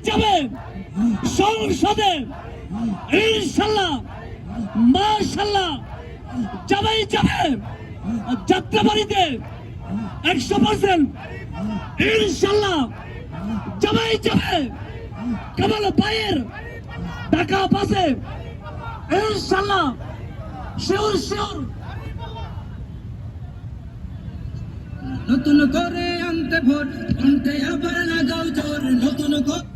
যাবে সংসদে ইনশাল্লাহ মাশাল্লাহ যাবে যাত্রাবাড়িতে 100% ইনশাল্লাহ যাবে কামাল ভাইয়ের ঢাকা পাশে ইনশাল্লাহ শিওর নতুন করে আনতে ভোট আনতে আবার লাগাও জোর নতুন করে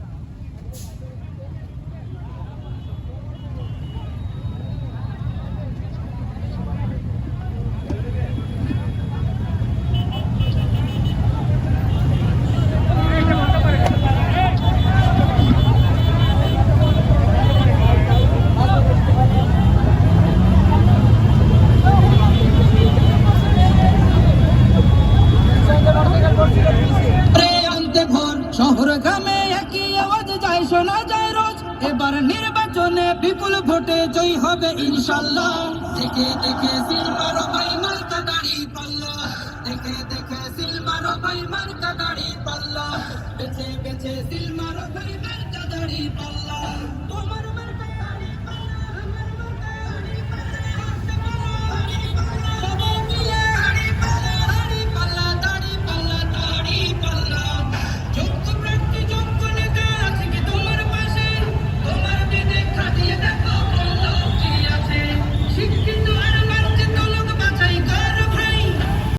শহর গ্রামে একই আওয়াজ যায় শোনা যায় রোজ এবার নির্বাচনে বিপুল ভোটে জয় হবে ইনশাল্লাহ দেখে সিল মারো ভাই মার্কা দাড়ি পাল্লা দেখে সিল মারো ভাই মার্কা